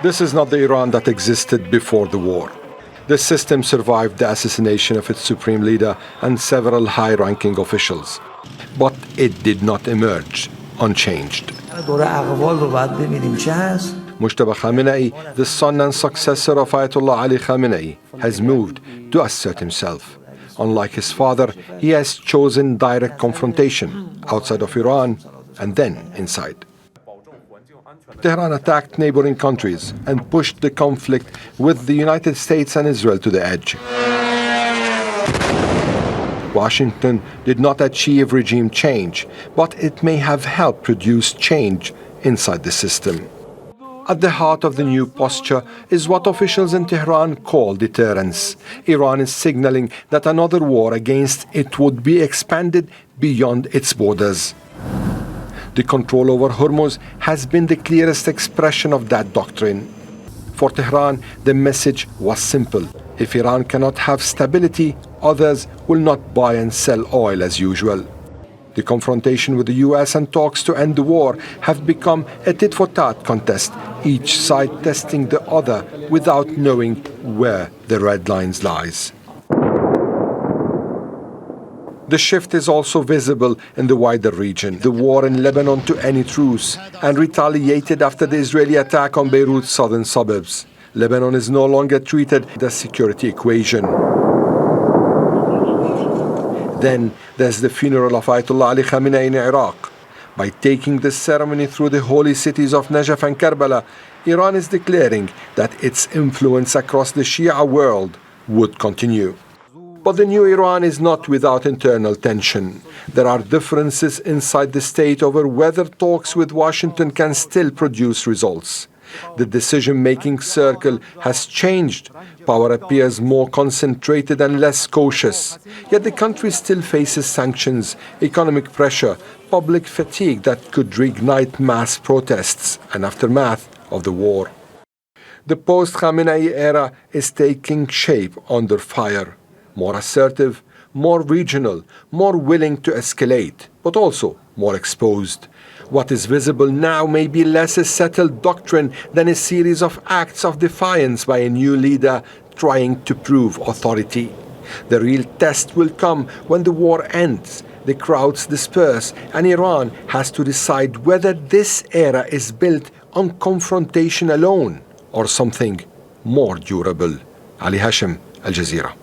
This is not the Iran that existed before the war. The system survived the assassination of its supreme leader and several high-ranking officials. But it did not emerge unchanged. Mojtaba Khamenei, the son and successor of Ayatollah Ali Khamenei, has moved to assert himself. Unlike his father, he has chosen direct confrontation outside of Iran and then inside. Tehran attacked neighboring countries and pushed the conflict with the United States and Israel to the edge. Washington did not achieve regime change, but it may have helped produce change inside the system. At the heart of the new posture is what officials in Tehran call deterrence. Iran is signaling that another war against it would be expanded beyond its borders. The control over Hormuz has been the clearest expression of that doctrine. For Tehran, the message was simple. If Iran cannot have stability, others will not buy and sell oil as usual. The confrontation with the US and talks to end the war have become a tit-for-tat contest, each side testing the other without knowing where the red lines lies. The shift is also visible in the wider region. The war in Lebanon to any truce and retaliated after the Israeli attack on Beirut's southern suburbs. Lebanon is no longer treated as a security equation. Then there's the funeral of Ayatollah Ali Khamenei in Iraq. By taking this ceremony through the holy cities of Najaf and Karbala, Iran is declaring that its influence across the Shia world would continue. But the new Iran is not without internal tension. There are differences inside the state over whether talks with Washington can still produce results. The decision-making circle has changed. Power appears more concentrated and less cautious. Yet the country still faces sanctions, economic pressure, public fatigue that could reignite mass protests and aftermath of the war. The post-Khamenei era is taking shape under fire. More assertive, more regional, more willing to escalate, but also more exposed. What is visible now may be less a settled doctrine than a series of acts of defiance by a new leader trying to prove authority. The real test will come when the war ends, the crowds disperse, and Iran has to decide whether this era is built on confrontation alone or something more durable. Ali Hashem, Al Jazeera.